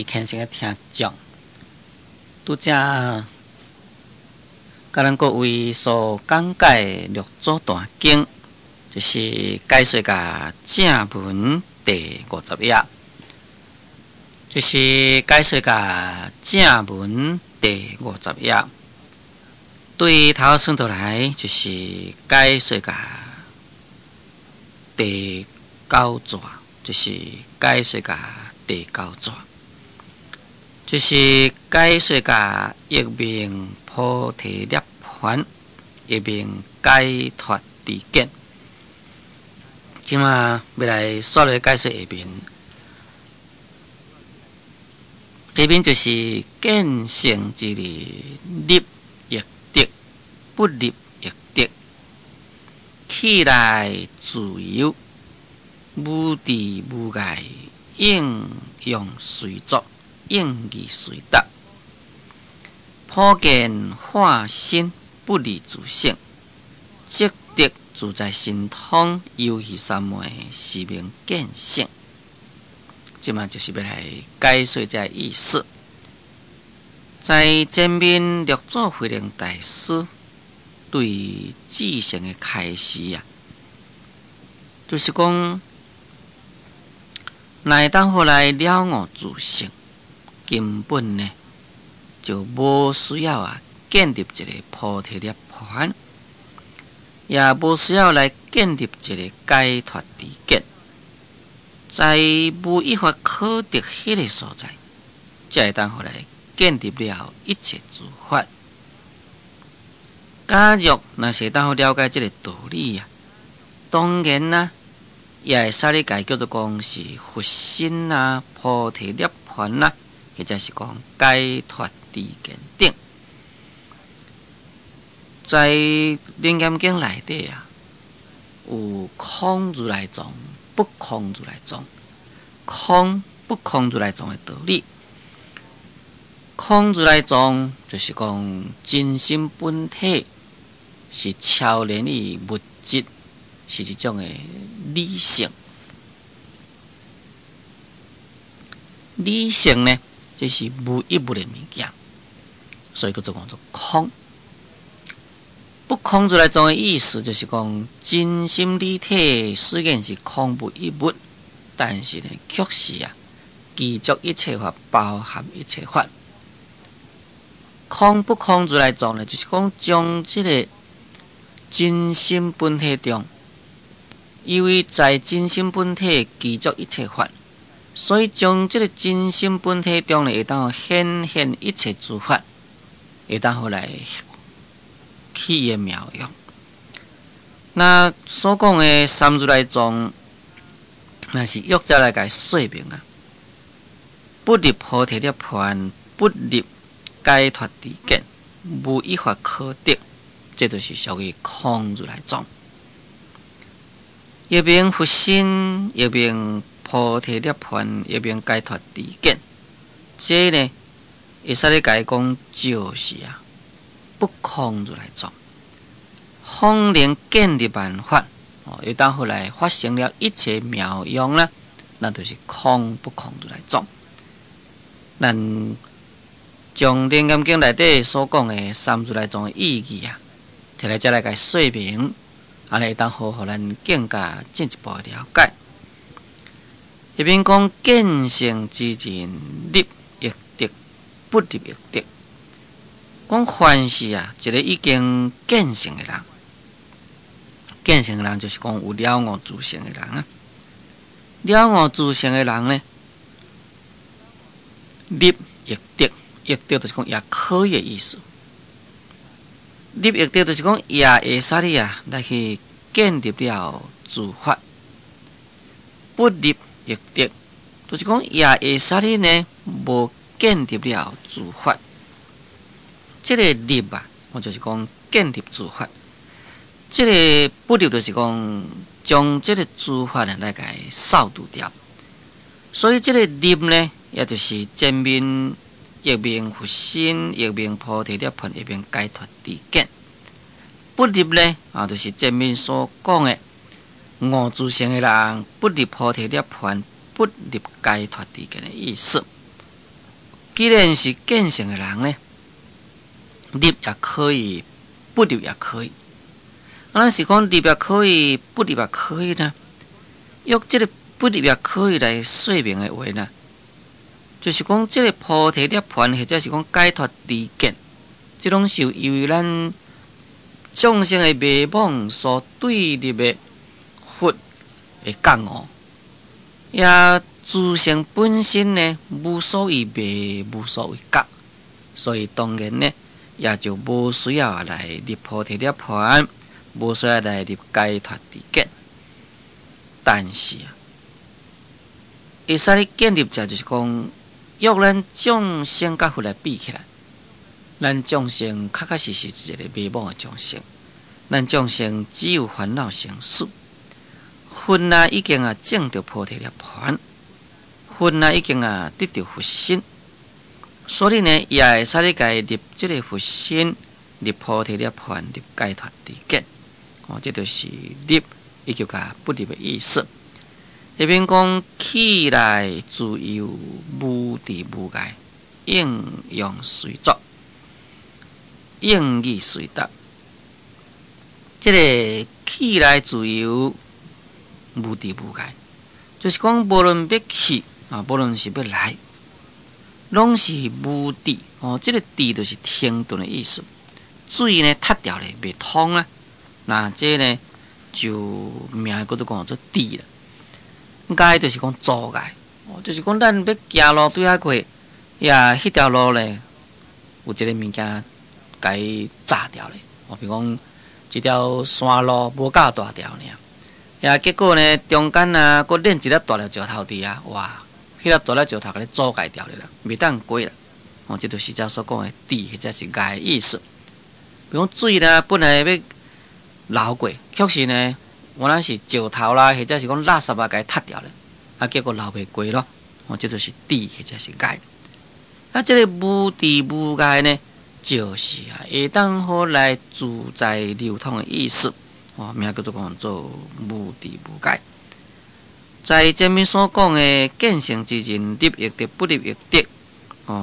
虔诚的听众，拄则甲咱各位所讲解六祖大经，就是解说甲正文第50页，就是解说甲正文第50页。对头顺倒来，就是解说甲第9节，就是解说甲第9节。就是解说甲一名菩提涅槃，一名解脱知见。即马要来说来解说下面，下面就是见性之理，立亦得，不立亦得，起来自由，无知无碍，应用随作。应义随达，普见化身，不离自性，即得自在神通，游戏三昧，是名见性。即嘛就是要来解说这意思。在前面六祖慧能大师对智性的开示啊，就是讲，乃当后来了悟自性。根本呢，就无需要建立一个菩提涅槃，也无需要来建立一个解脱知见，在无依法可得迄个所在，才会当互来建立了一切诸法。假如若是当了解这个道理当然啦，也会使你家叫做讲是佛心菩提涅槃或者是讲解脱知见等，在《楞严经》内底有空如来藏、不空如来藏、空不空如来藏的道理。空如来藏就是讲真心本体是超然于物质，是一种的理性。理性呢？这是无一物的物件，所以叫做空。不空如来藏的意思，就是讲真心理体虽然是空无一物，但是呢，却是具足一切法，包含一切法。空不空如来藏呢，就是讲将这个真心本体中，因为在真心本体具足一切法。所以，将这个真心本体中会当显现一切诸法，会当好来起的妙用。那所讲的三如来藏，那是欲者来甲说明不立菩提涅槃，不立解脱知见，无依法可得，这就是属于空如来藏。一名佛心，一名菩提涅槃，一名解脱知见，这呢，会使你甲伊讲，就是不空如来藏，方能建立万法，会当后来发生了一切妙用那就是空不空如来藏。咱将《楞严经》内底所讲的三如来藏的意义摕来再来甲说明，安尼会当好互咱更加进一步了解。一边讲见性之人，立亦得，不立亦得。讲凡是一个已经见性的人，见性的人就是讲有了悟自性的人了悟自性的人呢，立亦得，亦得就是讲也可以的意思。立亦得就是讲也会使你来去建立了自法，不立亦得，就是讲也会使你呢无建立了自法。这个立我就是讲建立自法；这个不立就是讲将这个自法来甲扫除掉。所以这个立呢，也就是前面一名佛心，一名菩提涅槃，一名解脱知见。不立呢就是前面所讲的。悟自性的人，不立菩提涅槃，不立解脱知见的意思。既然是见性的人呢，入也可以，不入也可以。咱是讲入也可以，不入也可以呢？用这个不入也可以来说明的话呢，就是讲这个菩提涅槃，或者是讲解脱知见，这种是由于咱众生的迷惘所对立的佛的觉悟，也自性本身呢无所谓迷，无所谓觉，所以当然呢，也就无需要来入菩提涅槃，无需要来入解脱知见。但是啊，会使你建立者就是讲，约咱众生甲佛来比起来。咱众生确确实实是一个迷惘的众生，咱众生只有烦恼成事。佛啊已经证到菩提涅槃，佛啊已经得到佛心，所以呢，也会使你家入这个佛心，入菩提涅槃，入解脱知见。这就是入以及不入的意思。下面讲起来自由，无知无碍，应用随作。应语随答，这个起来自由，无知无碍，就是讲无论要去无论是要来，拢是无知。这个知就是停顿的意思。水呢塌掉了，未通啊。那这呢就名叫做做知了。碍就是讲阻碍，就是讲咱要行路对遐过，迄条路呢有一个物件。甲伊炸掉咧，比如讲一条山路无够大条尔，结果呢中间佫连一粒大粒石头伫哇，迄粒大粒石头甲你阻碍掉咧啦，袂当过啦。这就是遮所讲的知，或者是碍的意思。比如讲水呢，本来要流过，确实呢，原来是石头啦，或者是讲垃圾甲伊塌掉咧，结果流袂过咯。这就是知，或者是碍。这个无知无碍呢？就是会当好来自在流通的意思，名叫做无知无碍。在前面所讲的见性之人，入亦得，不入亦得。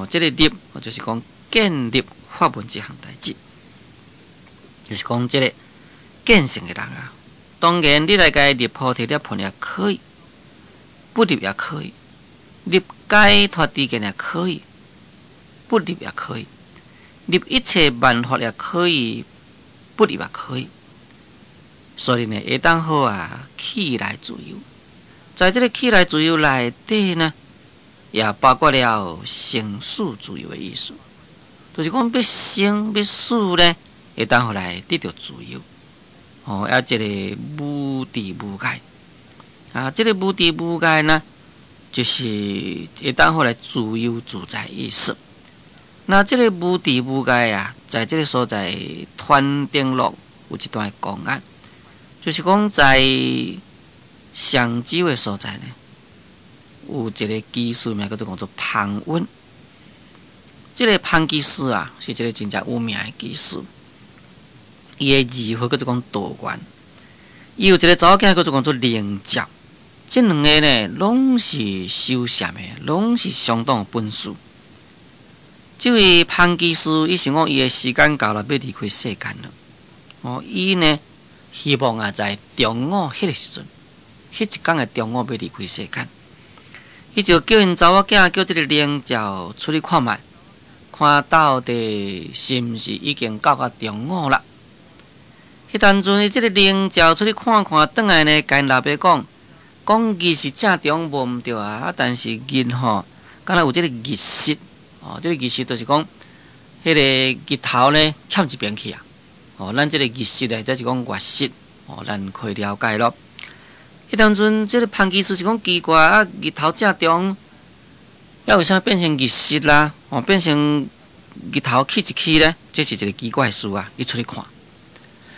这个入就是讲建立法门这项代志，就是讲这个见性的人当然你来家入菩提涅槃也可以，不入也可以，入解脱知见也可以，不入也可以。入一切万法也可以，不入也可以，所以呢，会当好起来自由。在这个起来自由内底呢，也包括了生死自由的意思，就是讲要生要死呢，会当好来得到自由。这个无知无碍这个无知无碍呢，就是会当好来自由自在意思。那这个无知无碍在这个所在《团定录》有一段讲就是讲在上州的所在呢，有一个技师名叫做庞温。这个庞技师是一个真正有名的技师，伊的字号叫做道元。伊有一个查某囝叫做灵照，这两个呢，拢是修禅的，拢是相当有本事。这位庞技师，伊想讲伊的时间到了，要离开世间了。伊呢希望在中午迄个时阵，迄一天的中午要离开世间，伊就叫因查某囝叫这个灵照出去看卖，看到底是毋是已经到中午啦。迄当阵，伊这个灵照出去看看，转来呢，甲因老爸讲日是正中无毋对但是日敢若有这个日食。这个日食就是讲，迄个日头呢欠一边去咱这个日食呢，则是讲月食咱可以了解咯。迄当阵，这个潘技师是讲奇怪日头正中，为啥变成日食啦？变成日头起一起呢？这是一个奇怪事伊出去看，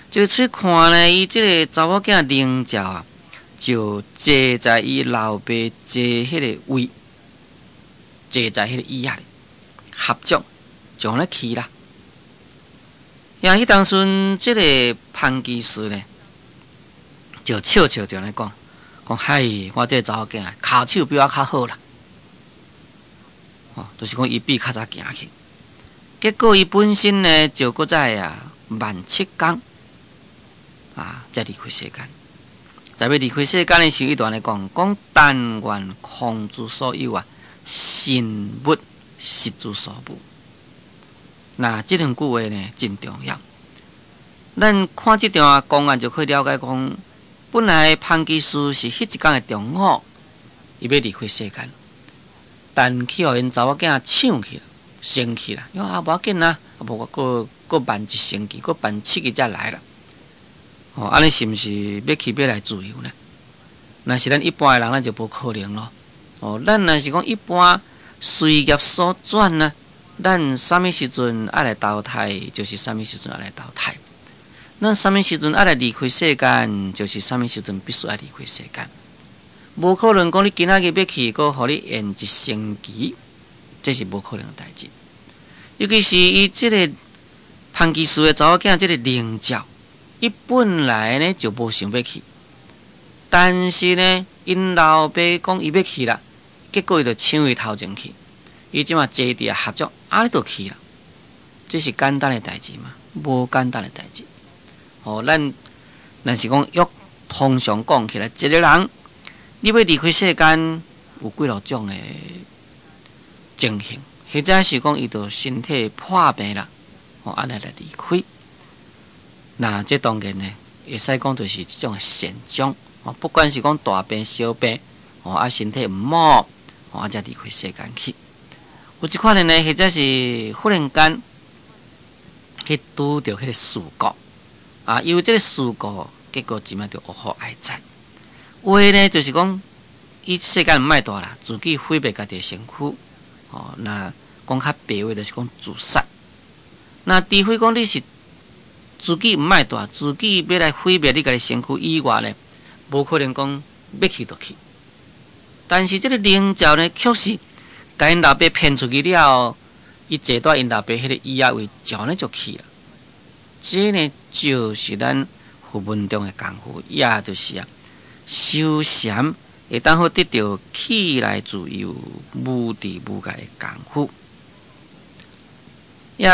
这个出去看呢，伊这个查某囝灵照就坐在伊老爸坐迄个位，坐在迄个椅里。合作就安尼去啦。迄当时这个潘技师呢，就笑笑就安尼讲，嗨，我这查某囝口手比我较好啦。就是讲伊比较早行去。结果伊本身呢，就搁在17天才离开世间。在要离开世间的时候，伊段来讲，但愿空之所有心物实之所无。那这两句话呢，真重要。咱看这段公案就可以了解讲，本来潘基师是迄一天的中午，伊要离开世间，但去互因查某囝抢去了，生气啦，因为无要紧啊，无我搁办一星期，搁办7个才来啦。安尼是毋是要来自由呢？若是咱一般的人，咱就无可能咯。咱若是讲一般随业所转呢，咱啥物时阵爱来投胎，就是啥物时阵爱来投胎。咱啥物时阵爱来离开世间，就是啥物时阵必须爱离开世间。无可能讲你今仔日要去，搁互你延一星期，这是无可能的代志。尤其是伊即个潘基师的查某囝，即个灵照。伊本来呢就无想要去，但是呢，因老爸讲伊要去啦，结果伊就抢伊头前去，伊即马坐伫合作，你就去啦。这是简单的代志嘛？无简单的代志。咱若是讲通常讲起来，一个人你要离开世间，有几多种的情形，或者是讲伊就身体破病啦，安尼来离开。那这当然呢，会使讲就是这种现象，不管是讲大病小病，身体唔好，才离开世间去。有一款人呢，或者是忽然间去拄到迄个事故，因为这个事故，结果即摆就恶好哀哉。有的呢，就是讲伊世间唔卖大啦，自己毁灭家己的身躯，那讲较白话就是讲自杀。那除非讲你是自己唔卖大，自己要来毁灭你家己身躯以外呢，无可能讲要去就去。但是这个灵照呢，确实甲因老爸骗出去了，伊坐在因老爸迄个椅仔位，照呢就去了。这呢就是咱佛门中的功夫，也就是修禅会当好得到起来自由、无地无界的功夫。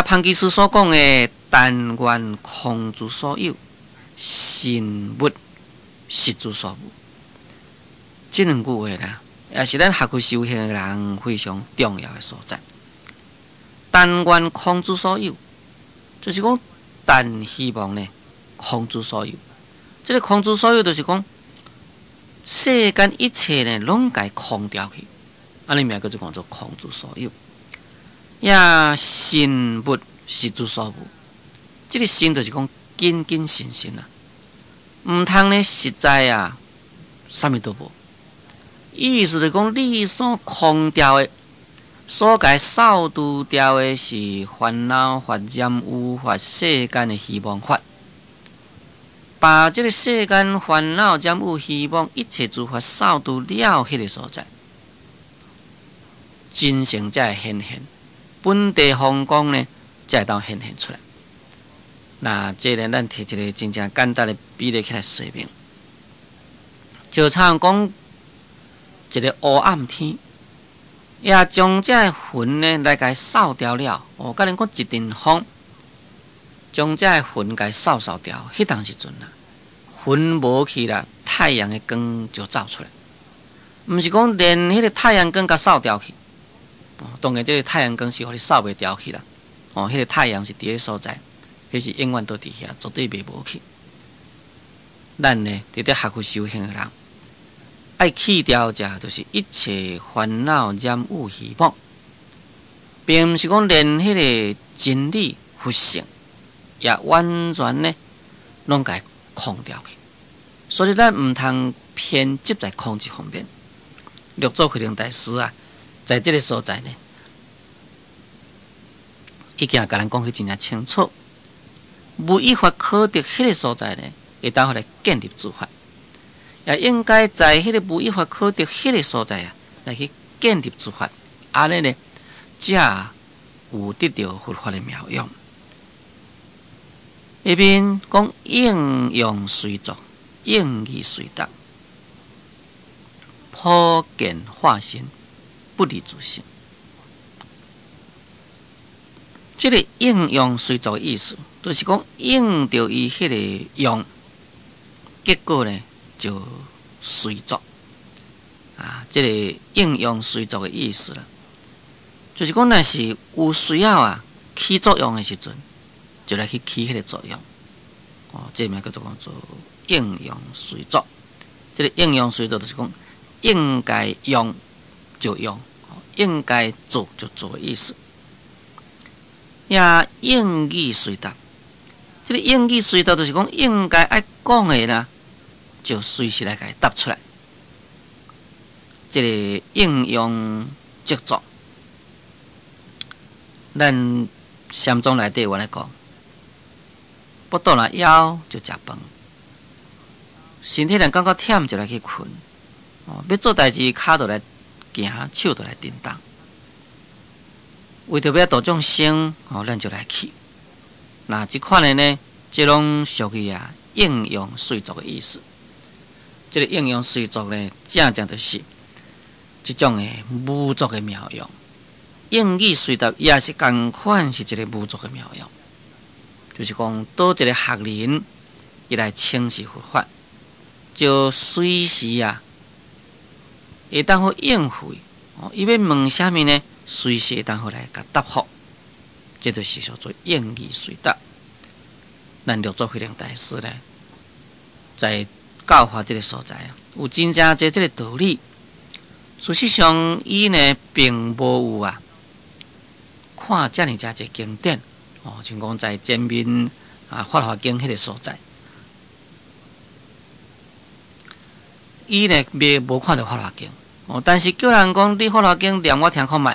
潘基师所讲的“但愿空之所有，心物实之所无”，这两句话啦，也是咱学习修行的人非常重要的所在。但愿空之所有，就是讲，但希望呢，空之所有。这个空之所有，就是讲，世间一切呢，拢该空掉去。安尼名叫做讲做空之所有。心物实之所无，这个心就是讲紧紧神神啊，唔通呢实在啥物都无。意思就是讲，你所空掉的，所该扫除掉的是烦恼法、染污法、世间的希望法，把这个世间烦恼、染污、希望一切诸法扫除了，迄个所在，真性才会显现。本地风光呢，才会当显现出来。那这呢，咱提一个真正简单的比例起来说明。就像讲一个黑暗天，也将这个云呢来甲扫掉了。甲恁讲一阵风，将这个云甲扫掉，迄当时阵云无去啦，太阳的光就照出来。毋是讲连迄个太阳光甲扫掉去。当然，这个太阳光是互你扫袂掉去啦。迄个太阳是伫个所在，迄是永远都伫遐，绝对袂无去。咱呢，伫咧学习修行的人，爱去掉就是一切烦恼、染污、希望，并毋是讲连迄个真理、佛性，也完全呢，拢该空掉去。所以，咱毋通偏执在空这方面。六祖慧能大师在这个所在呢，已经甲咱讲去真正清楚，无依法可得迄个所在呢，会当互来建立诸法，也应该在迄个无依法可得迄个所在来去建立诸法，安尼呢，才有得到佛法的妙用。下面讲应用随作，应义随达，破见化身。不离自性，这个应用随作的意思，就是讲用到伊迄个用，结果呢就随作啊。这个应用随作的意思啦，就是讲若是有需要啊起作用的时阵，就来去起迄个作用。这名叫做应用随作。这个应用随作就是讲应该用就用，应该做就做的意思。也应语随答，这个应语随答就是讲应该爱讲的啦，就随时来给答出来。这个应用即作，咱禅宗内底有来讲，不倒了枵就食饭，身体若感觉忝就来去困，要做代志骹就来行，手就来叮当。为着要度众生，咱就来去。那即款的呢，即拢属于应用随作的意思。这个应用随作呢，正就是即种的无作的妙用。应语随答也是同款，是一个无作的妙用。就是讲，倒一个学人伊来请示佛法，就随时会当好应付。伊要问啥物呢？随时会当好来甲答复。这就是叫做应语随答。咱六祖慧能大师呢，在教化这个所在有真正侪这个道理。事实上，伊呢并无有看遮尔侪经典像讲在前面法华经迄个所在，伊呢无看到法华经但是叫人讲你法华经念我听看觅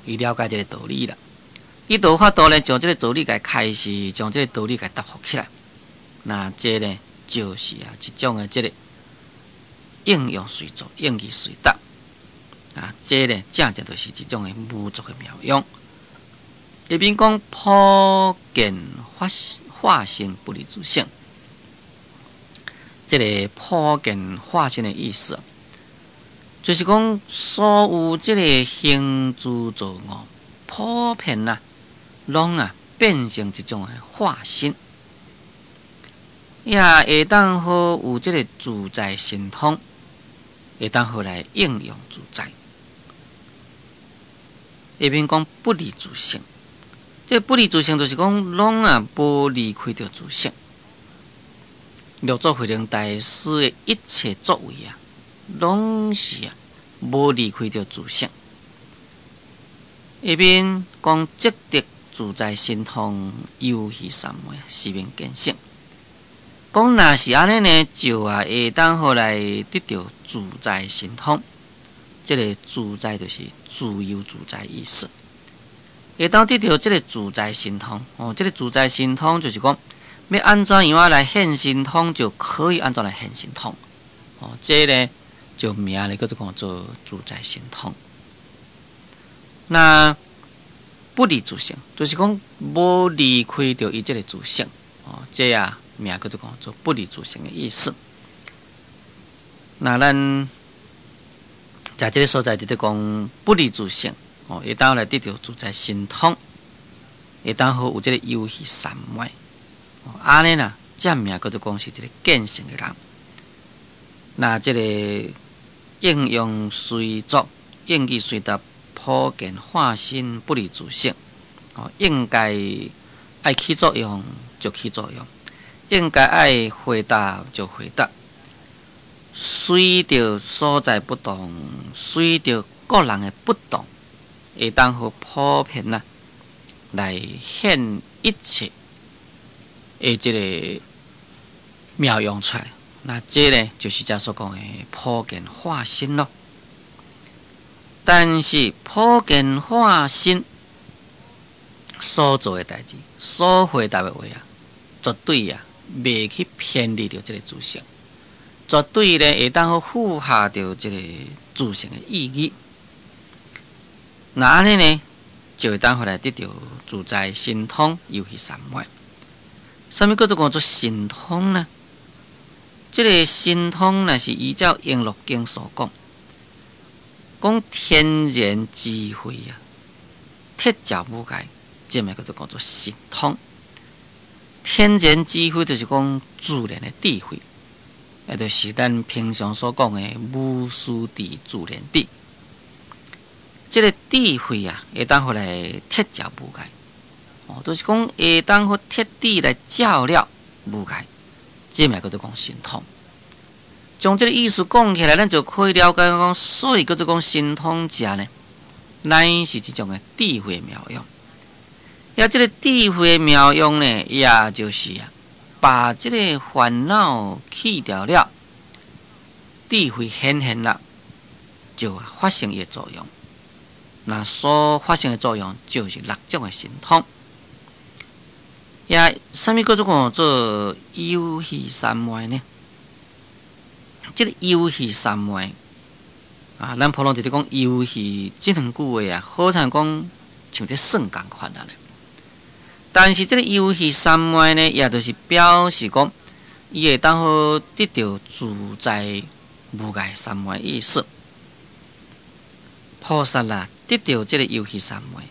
伊了解这个道理啦。伊就有法度呢，将这个道理给开示，将这个道理给答复起来。那这呢，就是一种的这个应用随作、应语随答这呢，正就是一种的无作的妙用。一边讲普见化身不离自性，这个普见化身的意思，就是讲所有这个行诸作恶，普遍拢变成一种的化身，也会当好有这个自在神通，会当好来应用自在。一边讲不离自性，这不离自性就是讲拢无离开着自性。六祖慧能大师的一切作为拢是无离开着自性。一边讲积德自在神通，游戏三昧，是名见性。讲若是安尼呢，就会当好来得到自在神通。这个自在就是自由自在意思。会当得到这个自在神通这个自在神通就是讲，要安怎样来现神通，就可以安怎来现神通这呢就名呢叫做自在神通。那不离自性，就是讲无离开掉伊这个自性这名叫做不离自性的意思。那咱在这个所在，伫讲不离自性会当来得到自在神通，会当好有这个游戏三昧安尼这名叫做讲是一个见性的人。那这个应用随作、应语随答、普见化身不离自性应该爱起作用就起作用，应该爱回答就回答，随着所在不同，随着个人的不同，会当好普遍来现一切的这个妙用出来。那这呢，就是这所讲的普见化身咯。但是普见化身所做的代志，所回答的话绝对袂去偏离掉这个自性，绝对呢会当好符合掉这个自性的意义。那安尼呢，就会当回来得到自在神通，游戏三昧。什么叫做神通呢？这个神通是依照《璎珞经》所讲，讲天然智慧铁脚母界，这物叫做讲做神通。天然智慧就是讲自然的智慧，也就是咱平常所讲的无师自自然智。这个智慧啊，会当互来铁脚母界，就是讲会当互铁智来照料母界，这物叫做讲神通。从这个意思讲起来，咱就可以了解讲，所以叫做讲神通者呢，乃是这种的智慧妙用。也这个智慧妙用呢，也就是把这个烦恼去掉了，智慧显现了，就发生伊的作用。那所发生的作用就是六种的神通。也什么叫做讲做有戏三昧呢？这个有戏三昧啊，咱普通直直讲有戏这两句话啊，好像讲像在算共款啊。但是这个有戏三昧呢，也就是表示讲，伊会当好得到自在无碍三昧意思。菩萨啦，得到这个有戏三昧，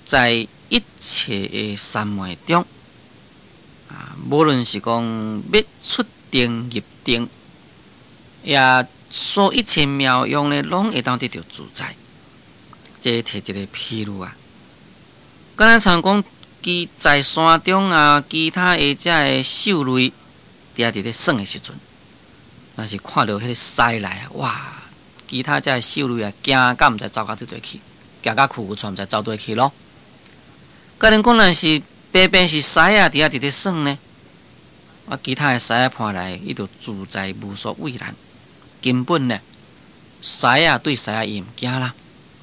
在一切的三昧中，无论是讲要出定入定，也所一切妙用呢，拢会当得到自在。这摕一个譬如啊，敢若像讲。伊在山中啊，其他的遮的兽类，伫咧耍的时阵，若是看到迄个狮来啊，哇！其他遮的兽类啊，惊甲毋知走到佗底去，行甲裤穿毋知走倒去咯。甲恁讲，若是偏偏是狮啊，伫咧耍呢，其他的狮啊看来，伊就自在无所畏难，根本呢，狮啊对狮啊伊毋惊啦。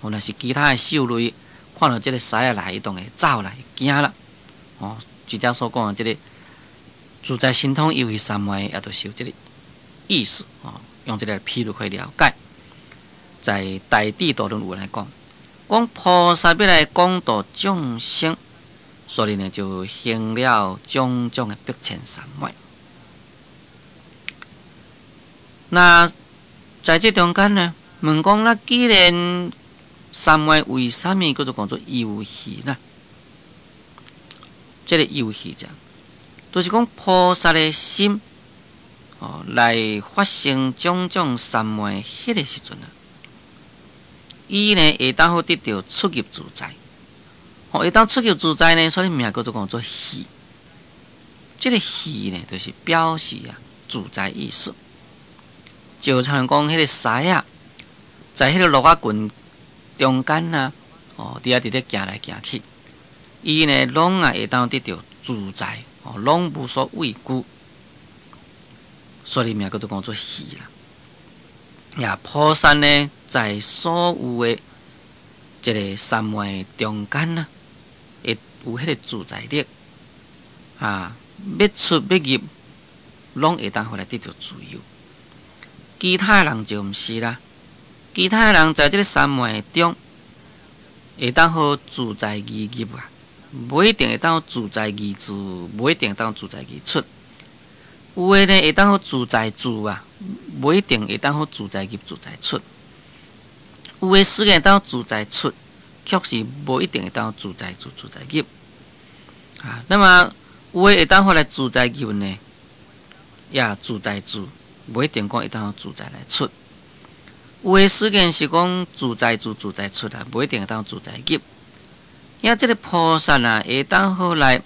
若是其他的兽类。看到这个狮来，伊当会走啦，惊啦。即只所讲的这个自在神通有戏三昧，也就是有这个意思。用这个譬如可以了解，在《大智度论》有来讲，讲菩萨要来广度众生，所以呢就行了种种的百千三昧。那在这中间呢，问讲那既然三昧为什么叫做讲做有戏呢？这个有戏者，就是讲菩萨的心，来发生种种三昧迄个时阵啊，伊呢会当好得到出入自在，会当出入自在呢，所以名叫做讲做戏。这个戏呢，就是表示自在意思。就像讲迄个狮啊，在迄个鹿仔群中间啊，伫咧行来行去，伊呢拢会当得到自在，拢无所畏惧，所以名叫做讲做戏啦。也菩萨呢，在所有的这个三昧中间呢，会有迄个自在力，要出要入，拢会当回来得到自由。其他人就毋是啦。其他人在这个三昧中，会当好自在而入啊，不一定会当好自在而住，不一定会当自在而出。有的呢会当好自在住啊，不一定会当好自在入、自在出。有的虽然当自在出，却是不一定会当自在住、自在入。那么有的会当好来自在入呢，也自在住。不一定讲会当自在来出，有的虽然是讲自在住、自在出啊，不一定会当自在入。因这个菩萨啊，会当好来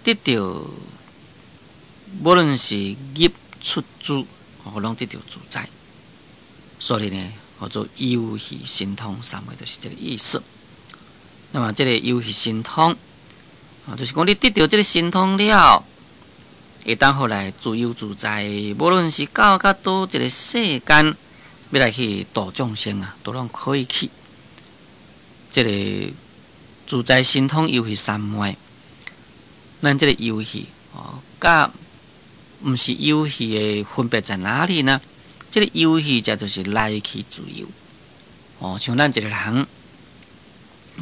得到，无论是入出住，拢得到自在。所以呢，叫做有戏神通三昧，就是这个意思。那么这个有戏神通，就是讲你得到这个神通了。会当好来自由自在，无论是到倒一个世间，要来去度众生啊，都拢可以去。这个自在神通游戏三昧，咱这个游戏甲毋是游戏的分别在哪里呢？这个游戏就是来去自由。像咱一个人，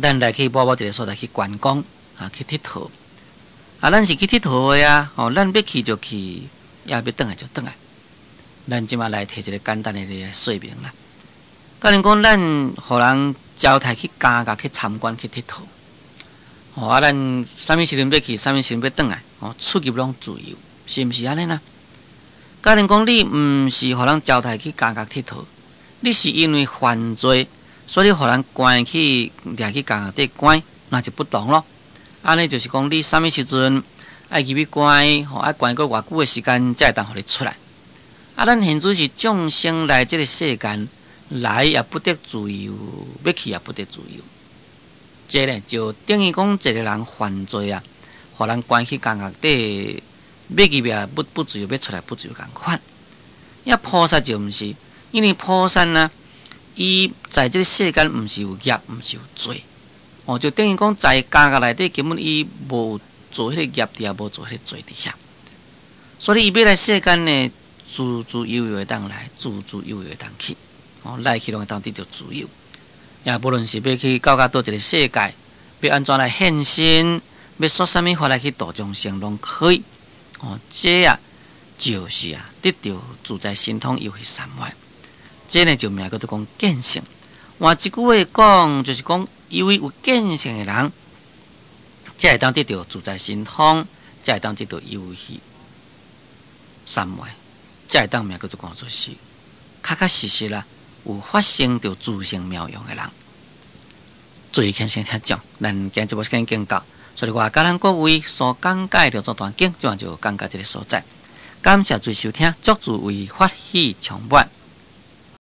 咱来去某一个所在去观光去佚佗。咱是去佚佗的啊，咱要去就去，也要转来就转来。咱即马来提一个简单的说明啦。甲恁讲，咱互人招待去加价去参观去佚佗，咱啥物时阵要去，啥物时阵要转来，出入拢自由，是毋是安尼呐？甲恁讲，你毋是互人招待去加价佚佗，你是因为犯罪，所以互人关去掠去加价底关，那就不同咯。安尼就是讲，你啥物时阵爱入去关，爱关过偌久的时间，才会当互你出来。咱现在是众生来这个世间，来也不得自由，要去也不得自由。这呢就等于讲，一个人犯罪啊，互人关去监狱底，要入也不自由，要出来不自由共款。菩萨就毋是，因为菩萨呢，伊在这个世间毋是有业，毋是有罪，就等于讲在监狱内底根本伊无做迄个业伫，也无做迄个罪伫遐。所以伊要来世间呢，自自由由会当来，自自由由会当去，来去拢会当得到自由。也无论是要去到倒一个世界，要安怎来献身，要说啥物法来去度众生，拢可以。这就是得到自在神通游戏三昧。这呢就名叫做讲见性。换一句话讲，就是讲因为有见性的人，才会当得到自在神通，才会当得到游戏三昧，才会当名叫做讲做是确实实啦。有发生着自性妙用的人，注意听先听讲，咱今节目时间经到，所以我甲咱各位所讲解着这段经，就讲解这个所在。感谢注意收听，祝诸位法喜充满。